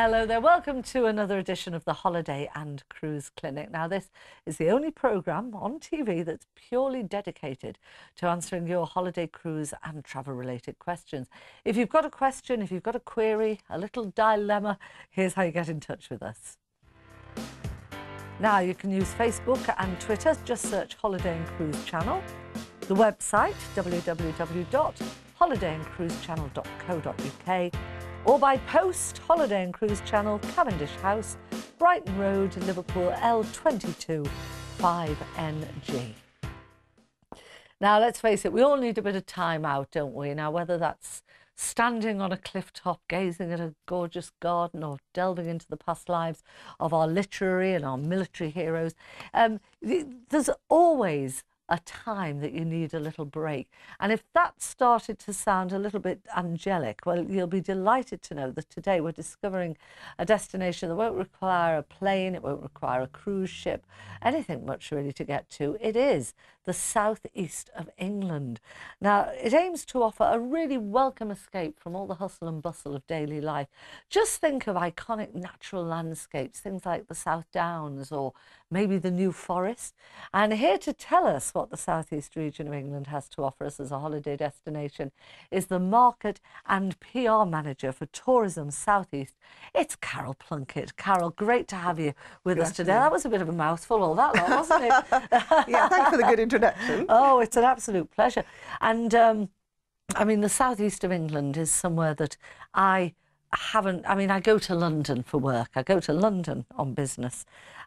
Hello there, welcome to another edition of the Holiday and Cruise Clinic. Now this is the only programme on TV that's purely dedicated to answering your holiday, cruise and travel related questions. If you've got a question, if you've got a query, a little dilemma, here's how you get in touch with us. Now you can use Facebook and Twitter, just search Holiday and Cruise Channel. The website www.holidayandcruisechannel.co.uk, or by post, Holiday and Cruise Channel, Cavendish House, Brighton Road, Liverpool, L22 5NG. Now let's face it, we all need a bit of time out, don't we? Now whether that's standing on a cliff top gazing at a gorgeous garden or delving into the past lives of our literary and our military heroes, there's always a time that you need a little break. And if that started to sound a little bit angelic, well, you'll be delighted to know that today we're discovering a destination that won't require a plane, it won't require a cruise ship, anything much really to get to. It is the southeast of England. Now, it aims to offer a really welcome escape from all the hustle and bustle of daily life. Just think of iconic natural landscapes, things like the South Downs or maybe the New Forest. And here to tell us what the southeast region of England has to offer us as a holiday destination is the Market and PR Manager for Tourism Southeast. It's Carol Plunkett. Carol, great to have you with us today. That was a bit of a mouthful, all that lot, wasn't it? Yeah, thanks for the good introduction. Oh, it's an absolute pleasure. And I mean, the southeast of England is somewhere that I go to London for work. I go to London on business,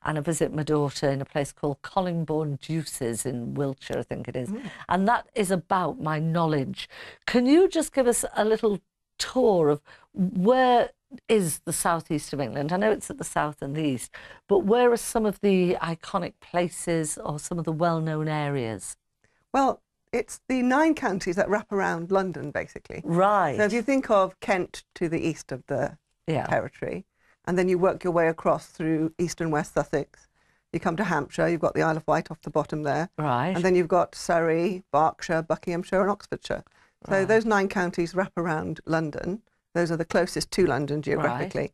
and I visit my daughter in a place called Collingbourne Deuces in Wiltshire, I think it is. And that is about my knowledge. Can you just give us a little tour of where is the southeast of England? I know it's at the south and the east, but where are some of the iconic places or some of the well-known areas? Well, it's the 9 counties that wrap around London, basically. Right. So if you think of Kent to the east of the territory, and then you work your way across through east and west Sussex, you come to Hampshire, you've got the Isle of Wight off the bottom there. Right. And then you've got Surrey, Berkshire, Buckinghamshire and Oxfordshire. So those 9 counties wrap around London. Those are the closest to London geographically. Right.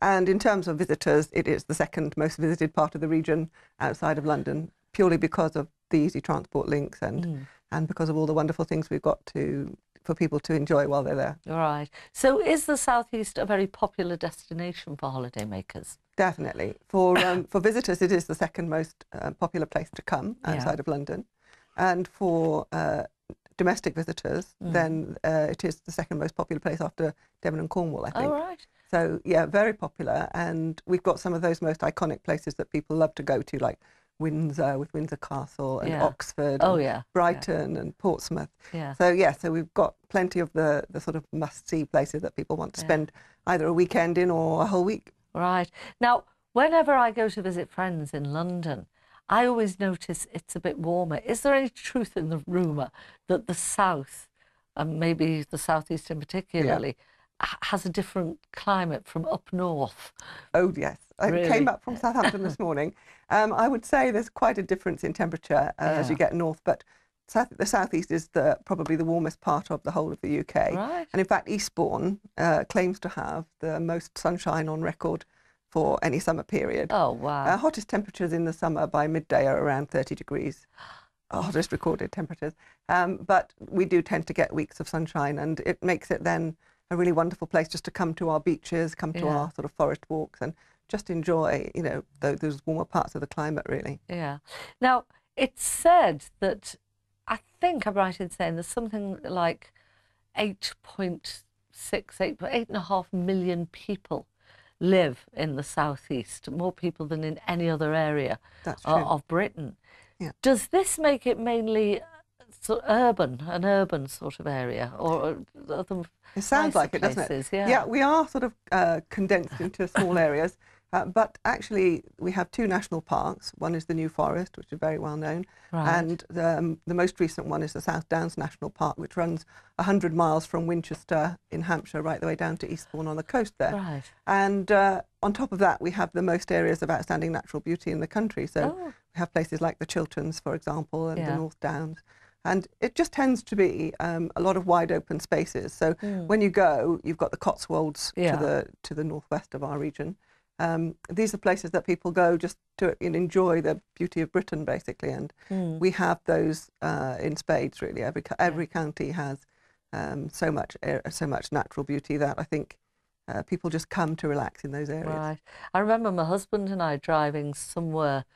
And in terms of visitors, it is the second most visited part of the region outside of London, purely because of the easy transport links and because of all the wonderful things we've got for people to enjoy while they're there. All right. So is the southeast a very popular destination for holidaymakers? Definitely. For visitors, it is the second most popular place to come outside of London. And for domestic visitors, then it is the second most popular place after Devon and Cornwall, I think. Oh, right. So, yeah, very popular. And we've got some of those most iconic places that people love to go to, like Windsor with Windsor Castle and Oxford, Brighton and Portsmouth. So we've got plenty of the sort of must-see places that people want to spend either a weekend in or a whole week. Right. Now, whenever I go to visit friends in London, I always notice it's a bit warmer. Is there any truth in the rumour that the south, and maybe the southeast in particularly, has a different climate from up north? Oh, yes. I came up from Southampton this morning. I would say there's quite a difference in temperature as you get north, but the southeast is probably the warmest part of the whole of the UK. Right. And in fact, Eastbourne claims to have the most sunshine on record for any summer period. Oh, wow. Hottest temperatures in the summer by midday are around 30 degrees. Hottest recorded temperatures. But we do tend to get weeks of sunshine, and it makes it then a really wonderful place just to come to our beaches, come to our sort of forest walks and just enjoy, you know, those warmer parts of the climate, really. Yeah. Now, it's said that, I think I'm right in saying there's something like 8.5 million people live in the southeast, more people than in any other area of Britain. Yeah. Does this make it mainly an urban sort of area, or other it sounds like it, doesn't it? Yeah, we are sort of condensed into small areas, but actually we have 2 national parks. One is the New Forest, which is very well known, and the most recent one is the South Downs National Park, which runs 100 miles from Winchester in Hampshire right the way down to Eastbourne on the coast there. Right. And on top of that, we have the most areas of outstanding natural beauty in the country. So we have places like the Chilterns, for example, and the North Downs. And it just tends to be a lot of wide open spaces. So when you go, you've got the Cotswolds to the northwest of our region. These are places that people go just to enjoy the beauty of Britain, basically. And we have those in spades, really. Every county has so much natural beauty that I think people just come to relax in those areas. Right. I remember my husband and I driving somewhere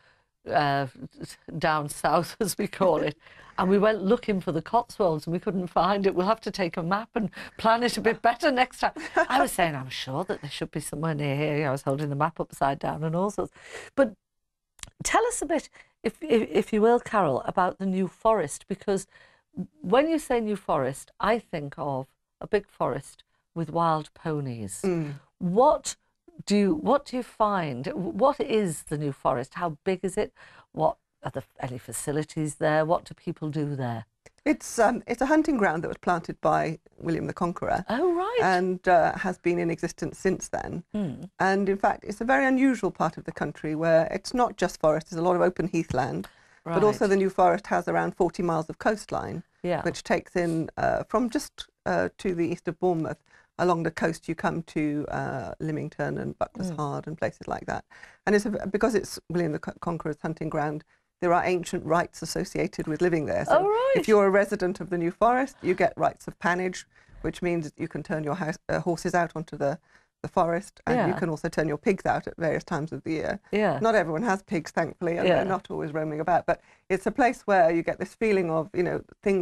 down south, as we call it, and we went looking for the Cotswolds and we couldn't find it. We'll have to take a map and plan it a bit better next time. I was saying, I'm sure that there should be somewhere near here. I was holding the map upside down and all sorts. But tell us a bit, if you will, Carol, about the New Forest, because when you say New Forest, I think of a big forest with wild ponies. What do you find? What is the New Forest? How big is it? What are any facilities there? What do people do there? It's a hunting ground that was planted by William the Conqueror. Oh, right. And has been in existence since then. And in fact, it's a very unusual part of the country where it's not just forest. There's a lot of open heathland, but also the New Forest has around 40 miles of coastline, which takes in from just to the east of Bournemouth. Along the coast, you come to Lymington and Buckler's Hard and places like that. And because it's William the Conqueror's hunting ground, there are ancient rights associated with living there. So if you're a resident of the New Forest, you get rights of pannage, which means you can turn your horses out onto the forest, and you can also turn your pigs out at various times of the year. Not everyone has pigs, thankfully, and they're not always roaming about. But it's a place where you get this feeling of,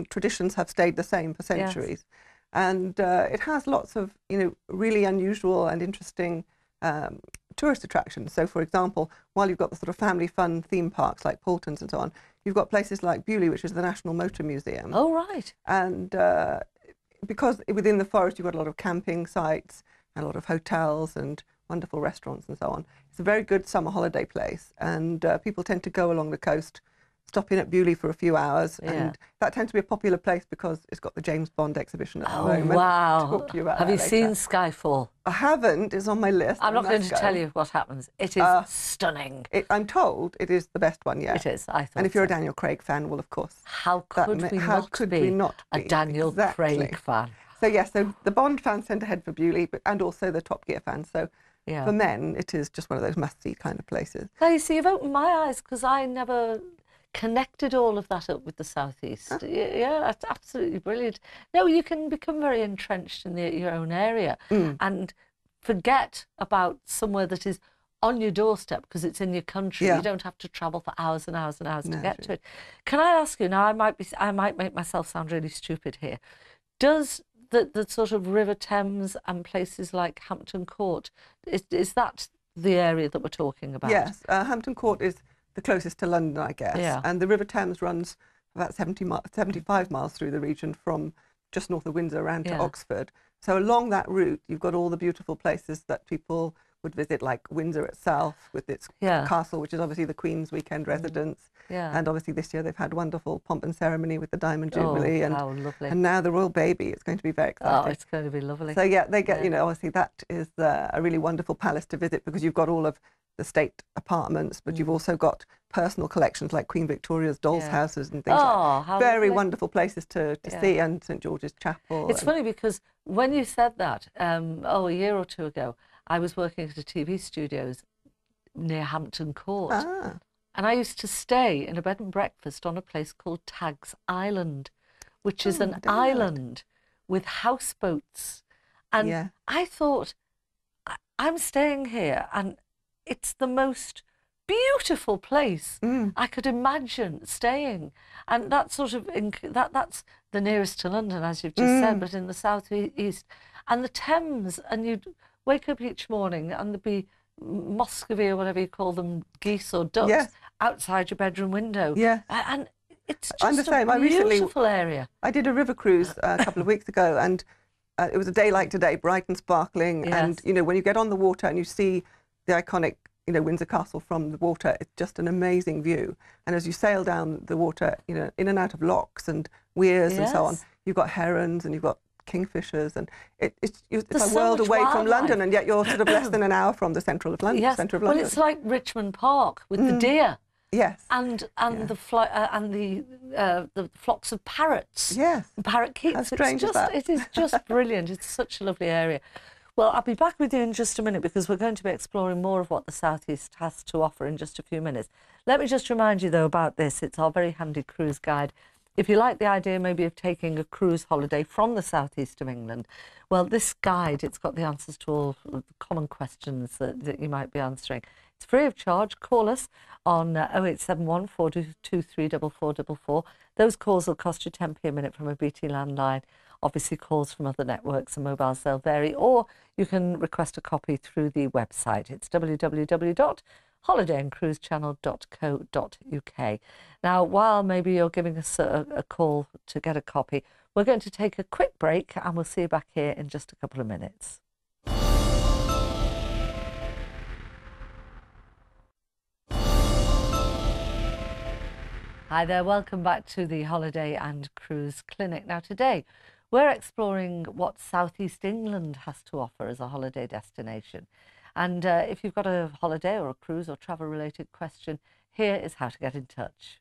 traditions have stayed the same for centuries. And it has lots of, really unusual and interesting tourist attractions. So, for example, while you've got the sort of family fun theme parks like Paulton's and so on, you've got places like Bewley, which is the National Motor Museum. Oh, right. And because within the forest you've got a lot of camping sites and a lot of hotels and wonderful restaurants and so on. It's a very good summer holiday place, and people tend to go along the coast, stop in at Bewley for a few hours, and that tends to be a popular place because it's got the James Bond exhibition at the moment. Oh, wow. Talk to you about Have you seen Skyfall? I haven't. It's on my list. I'm not going to tell you what happens. It is stunning. I'm told it is the best one yet. It is, I thought. And if you're a Daniel Craig fan, well, of course. How could we not be a Daniel Craig fan? So, yes, so the Bond fans tend to head for Bewley, and also the Top Gear fans. So for men, it is just one of those must-see kind of places. Now, you see, you've opened my eyes, because I never connected all of that up with the southeast. Yeah, that's absolutely brilliant. No, you can become very entrenched in your own area and forget about somewhere that is on your doorstep because it's in your country. You don't have to travel for hours and hours and hours to get to it. Can I ask you now? I might make myself sound really stupid here. Does the sort of River Thames and places like Hampton Court, is that the area that we're talking about? Yes, Hampton Court is the closest to London, I guess. And the River Thames runs about 75 miles through the region from just north of Windsor around to Oxford. So along that route, you've got all the beautiful places that people would visit, like Windsor itself with its castle, which is obviously the Queen's weekend residence. And obviously this year they've had wonderful pomp and ceremony with the Diamond Jubilee. And now the Royal Baby. It's going to be very exciting. Oh, it's going to be lovely. So yeah, they get, obviously that is a really wonderful palace to visit because you've got all of the state apartments, but you've also got personal collections like Queen Victoria's dolls houses and things like that. Very wonderful places to see, and St George's Chapel. It's funny because when you said that, a year or two ago, I was working at a TV studios near Hampton Court. And I used to stay in a bed and breakfast on a place called Tag's Island, which is an island with houseboats. And I thought, I'm staying here and it's the most beautiful place I could imagine staying. And that's sort of, that's the nearest to London, as you've just said, but in the southeast. And the Thames, and you'd wake up each morning and there'd be Muscovy or whatever you call them, geese or ducks, outside your bedroom window. And it's just a beautiful area. I did a river cruise a couple of weeks ago, and it was a day like today, bright and sparkling. And, when you get on the water and you see the iconic, Windsor Castle from the water, it's just an amazing view. And as you sail down the water, in and out of locks and weirs and so on, you've got herons and you've got kingfishers, and it's a world away from London, and yet you're sort of less than an hour from the centre of London. Well, it's like Richmond Park with the deer. Yes. And the flocks of parrots. Yes. And parakeets. How strange is that? It is just brilliant. It's such a lovely area. Well, I'll be back with you in just a minute because we're going to be exploring more of what the South East has to offer in just a few minutes. Let me just remind you, though, about this. It's our very handy cruise guide. If you like the idea maybe of taking a cruise holiday from the southeast of England, well, this guide, it's got the answers to all the common questions that you might be answering. It's free of charge. Call us on 0871 422 34444. Those calls will cost you 10p a minute from a BT landline. Obviously, calls from other networks and mobiles, they'll vary, or you can request a copy through the website. It's www.holidayandcruisechannel.co.uk. Now, while maybe you're giving us a call to get a copy, we're going to take a quick break and we'll see you back here in just a couple of minutes. Hi there, welcome back to the Holiday and Cruise Clinic. Now today we're exploring what Southeast England has to offer as a holiday destination. And if you've got a holiday or a cruise or travel related question, here is how to get in touch.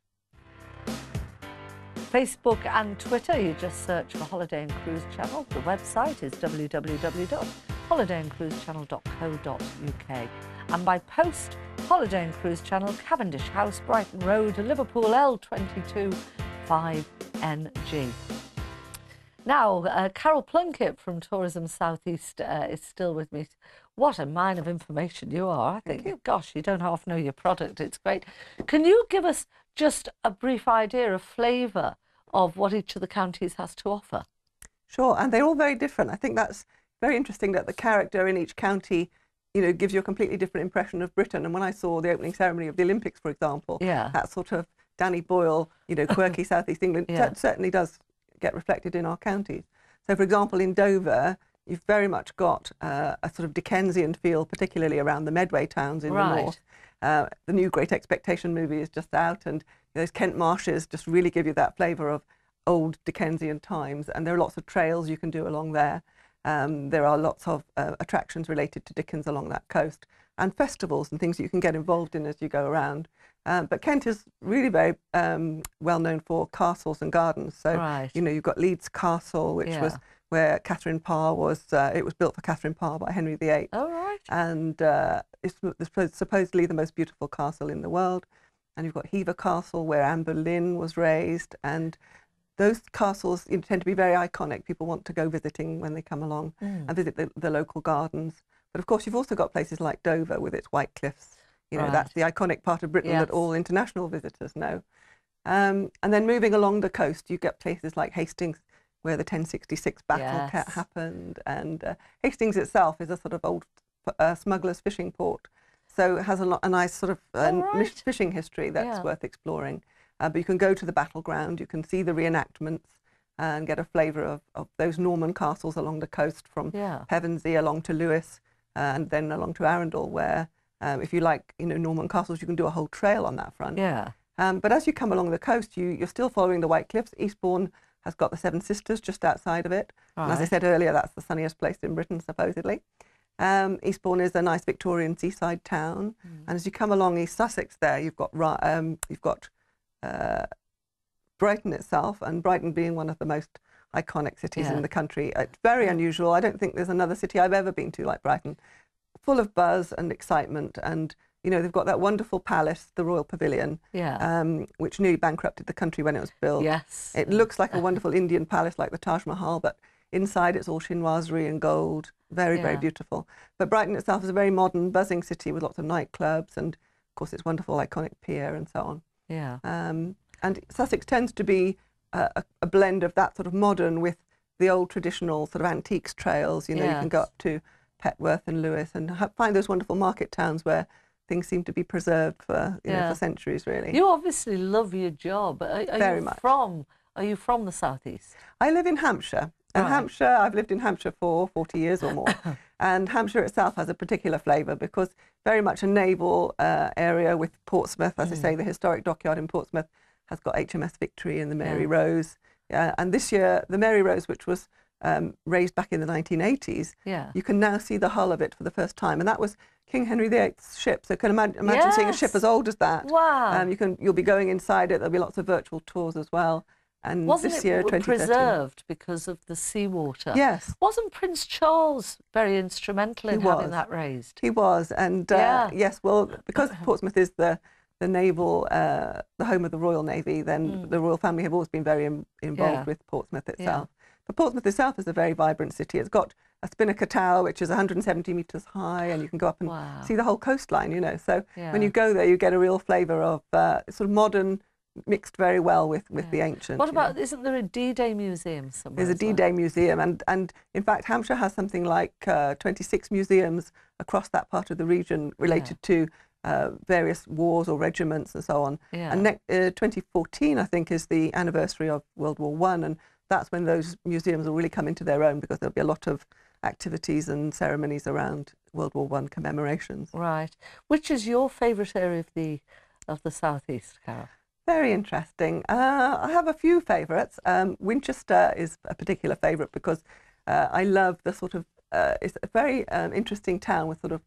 Facebook and Twitter, you just search for Holiday and Cruise Channel. The website is www.holidayandcruisechannel.co.uk. And by post, Holiday and Cruise Channel, Cavendish House, Brighton Road, Liverpool, L22 5NG. Now, Carol Plunkett from Tourism Southeast is still with me. What a mine of information you are. I think, gosh, you don't half know your product. It's great. Can you give us just a brief idea, a flavour of what each of the counties has to offer? Sure, and they're all very different. I think that's very interesting that the character in each county, you know, gives you a completely different impression of Britain. And when I saw the opening ceremony of the Olympics, for example, that sort of Danny Boyle, you know, quirky Southeast England certainly does get reflected in our counties. So, for example, in Dover, you've very much got a sort of Dickensian feel, particularly around the Medway towns in the north. The new Great Expectation movie is just out, and those Kent marshes just really give you that flavour of old Dickensian times. And there are lots of trails you can do along there. There are lots of attractions related to Dickens along that coast, and festivals and things that you can get involved in as you go around. But Kent is really very well known for castles and gardens. So, you know, you've got Leeds Castle, which was where Catherine Parr was, it was built for Catherine Parr by Henry VIII. Oh, right. And it's supposedly the most beautiful castle in the world. And you've got Hever Castle, where Anne Boleyn was raised. And those castles tend to be very iconic. People want to go visiting when they come along and visit the local gardens. But of course, you've also got places like Dover with its white cliffs. You know, that's the iconic part of Britain that all international visitors know. And then moving along the coast, you get places like Hastings, where the 1066 battle happened. And Hastings itself is a sort of old smuggler's fishing port. So it has a nice sort of fishing history that's worth exploring. But you can go to the battleground, you can see the reenactments and get a flavour of those Norman castles along the coast, from Pevensey along to Lewes and then along to Arundel, where if you like, you know, Norman castles, you can do a whole trail on that front. But as you come along the coast, you're still following the White Cliffs. Eastbourne has got the Seven Sisters just outside of it. And as I said earlier, that's the sunniest place in Britain, supposedly. Eastbourne is a nice Victorian seaside town. And as you come along East Sussex there, you've got Brighton itself, and Brighton being one of the most iconic cities in the country. It's very unusual. I don't think there's another city I've ever been to like Brighton. Full of buzz and excitement, and you know, they've got that wonderful palace, the Royal Pavilion, which nearly bankrupted the country when it was built. It looks like a wonderful Indian palace like the Taj Mahal, but inside it's all chinoiserie and gold. Very, very beautiful. But Brighton itself is a very modern, buzzing city with lots of nightclubs and, of course, its wonderful iconic pier and so on. And Sussex tends to be a blend of that sort of modern with the old traditional sort of antiques trails. You know, you can go up to Petworth and Lewes and find those wonderful market towns where things seem to be preserved for, you know, for centuries, really. You obviously love your job. Are you from the southeast? I live in Hampshire. And Hampshire, I've lived in Hampshire for 40 years or more. And Hampshire itself has a particular flavour because very much a naval area with Portsmouth. As I say, the historic dockyard in Portsmouth has got HMS Victory and the Mary Rose. And this year, the Mary Rose, which was raised back in the 1980s, Yeah. you can now see the hull of it for the first time. And that was King Henry VIII's ship. So you can imagine seeing a ship as old as that. Wow. You'll be going inside it. There'll be lots of virtual tours as well. And Wasn't this it year, 2013. preserved because of the seawater? Yes. Wasn't Prince Charles very instrumental in having that raised? He was. And yes, well, because Portsmouth is the naval, the home of the Royal Navy, then the royal family have always been very involved with Portsmouth itself. But Portsmouth itself is a very vibrant city. It's got a spinnaker tower, which is 170 metres high, and you can go up and see the whole coastline, you know. So when you go there, you get a real flavour of sort of modern, mixed very well with the ancient. What about, isn't there a D-Day museum somewhere? There's a D-Day museum, and in fact, Hampshire has something like 26 museums across that part of the region related to various wars or regiments and so on. And 2014, I think, is the anniversary of World War I, and that's when those museums will really come into their own, because there'll be a lot of activities and ceremonies around World War I commemorations. Right. Which is your favourite area of the southeast, Carol? Very interesting. I have a few favourites. Winchester is a particular favourite because I love the sort of, it's a very interesting town with sort of,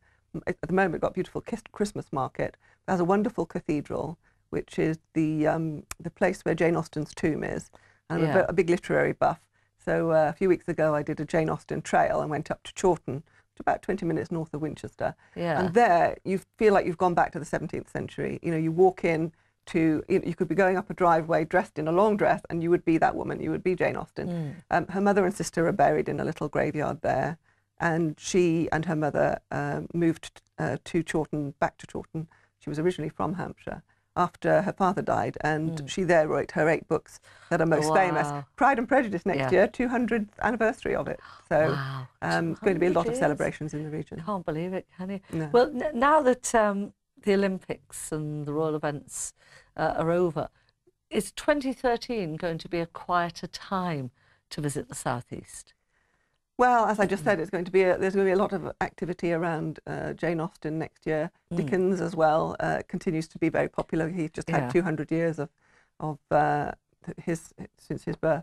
at the moment, got a beautiful Christmas market. It has a wonderful cathedral, which is the place where Jane Austen's tomb is. And I'm a big literary buff. So a few weeks ago, I did a Jane Austen trail and went up to Chawton, which is about 20 minutes north of Winchester. And there, you feel like you've gone back to the 17th century. You know, you walk in to, you could be going up a driveway dressed in a long dress, and you would be that woman, you would be Jane Austen. Her mother and sister are buried in a little graveyard there, and she and her mother moved to Chawton, back to Chawton. She was originally from Hampshire, after her father died, and she there wrote her 8 books that are most famous. Pride and Prejudice next year, 200th anniversary of it. So it's going to be a lot of celebrations in the region. Can't believe it, can you? No. Well, now that the Olympics and the royal events are over, is 2013 going to be a quieter time to visit the southeast? Well, as I just said, there's going to be a lot of activity around Jane Austen next year. Dickens as well continues to be very popular. He's just had 200 years of since his birth,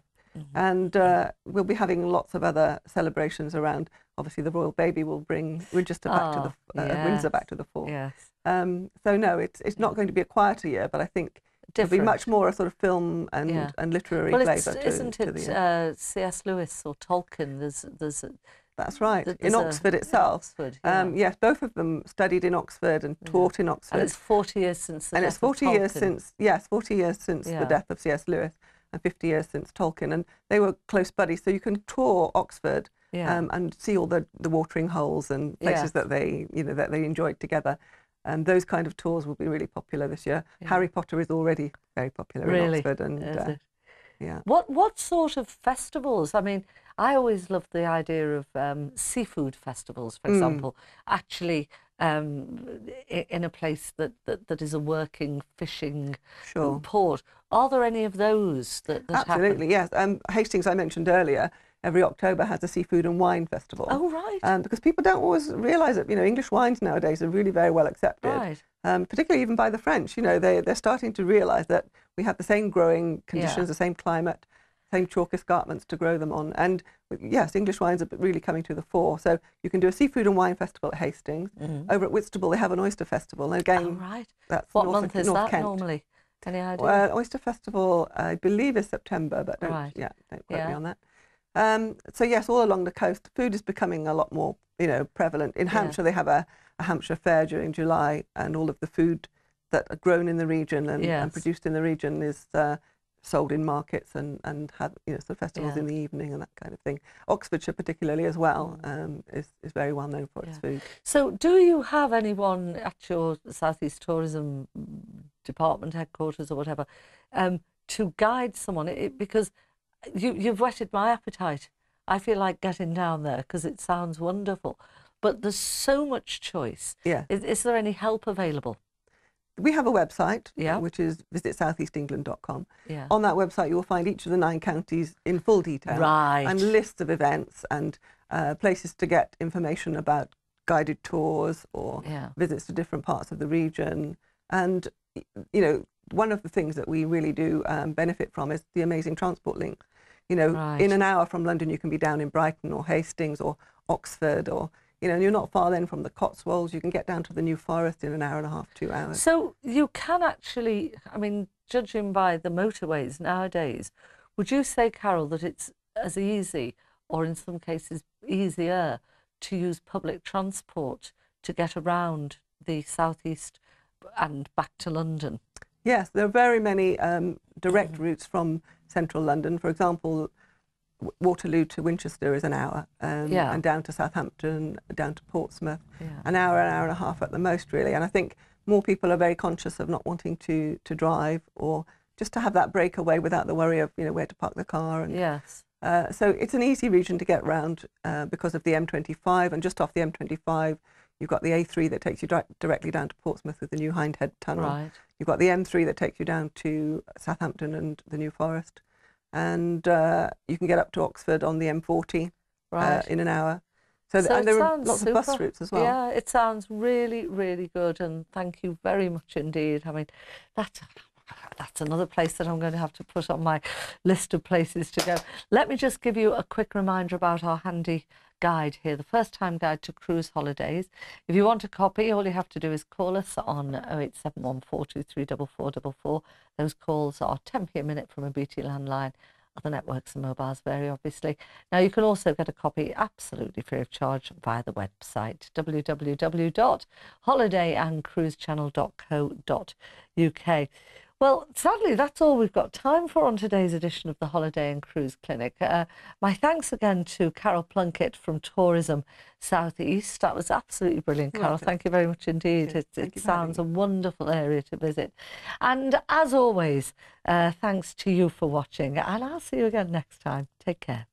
and we'll be having lots of other celebrations around. Obviously, the royal baby will bring Winchester back to the Windsor back to the fore. Yes. So no, it's not going to be a quieter year, but I think it'll be much more a sort of film and literary flavour. Isn't it C.S. Lewis or Tolkien? That's right. In Oxford itself. Oxford, yes, both of them studied in Oxford and taught in Oxford. And it's 40 years since the death it's 40 of years Tolkien. since, yes, 40 years since the death of C.S. Lewis, and 50 years since Tolkien. And they were close buddies, so you can tour Oxford and see all the watering holes and places that they enjoyed together. And those kind of tours will be really popular this year. Harry Potter is already very popular in Oxford. And What sort of festivals? I mean, I always loved the idea of seafood festivals, for example, actually in a place that is a working fishing port. Are there any of those that Absolutely, happen? yes. Hastings, I mentioned earlier, every October has a seafood and wine festival. Oh, right. Because people don't always realise that, English wines nowadays are really very well accepted. Right. Particularly even by the French. They're starting to realise that we have the same growing conditions, the same climate, same chalk escarpments to grow them on. And yes, English wines are really coming to the fore. So you can do a seafood and wine festival at Hastings. Over at Whitstable, they have an oyster festival. And again, that's what north month is North that Kent. normally? Any idea? Well, oyster festival, I believe, is September, but don't quote me on that. So yes, all along the coast, food is becoming a lot more, prevalent. In Hampshire, they have a Hampshire fair during July, and all of the food that are grown in the region and produced in the region is sold in markets and have sort of festivals in the evening and that kind of thing. Oxfordshire, particularly as well, is very well known for its food. So, do you have anyone at your South East Tourism Department headquarters or whatever to guide someone? Because you've whetted my appetite. I feel like getting down there because it sounds wonderful. But there's so much choice. Yeah. Is there any help available? We have a website, which is visitsoutheastengland.com. Yeah. On that website, you will find each of the 9 counties in full detail. Right. And lists of events and places to get information about guided tours or visits to different parts of the region. And, one of the things that we really do benefit from is the amazing transport link. You know, Right. in an hour from London, you can be down in Brighton or Hastings or Oxford, or, you know, and you're not far then from the Cotswolds. You can get down to the New Forest in an hour and a half, 2 hours. So you can actually, I mean, judging by the motorways nowadays, would you say, Carol, that it's as easy, or in some cases easier, to use public transport to get around the southeast and back to London? Yes, there are very many direct routes from central London. For example, Waterloo to Winchester is an hour, and down to Southampton, down to Portsmouth, an hour and a half at the most, really. And I think more people are very conscious of not wanting to drive, or just to have that breakaway without the worry of, you know, where to park the car. And, yes. So it's an easy region to get round because of the M25, and just off the M25, you've got the A3 that takes you directly down to Portsmouth with the new Hindhead Tunnel. Right. You've got the M3 that takes you down to Southampton and the New Forest. And you can get up to Oxford on the M40 in an hour. So and there are lots of bus routes as well. Yeah, it sounds really, really good. And thank you very much indeed. I mean, that's another place that I'm going to have to put on my list of places to go. Let me just give you a quick reminder about our handy guide here, the first time guide to cruise holidays. If you want a copy, all you have to do is call us on 08714234444. Those calls are 10p a minute from a BT landline. Other networks and mobiles vary, obviously. Now, you can also get a copy absolutely free of charge via the website, www.holidayandcruisechannel.co.uk. Well, sadly, that's all we've got time for on today's edition of the Holiday and Cruise Clinic. My thanks again to Carol Plunkett from Tourism South East. That was absolutely brilliant, Carol. Thank you very much indeed. It sounds a wonderful area to visit. And as always, thanks to you for watching. And I'll see you again next time. Take care.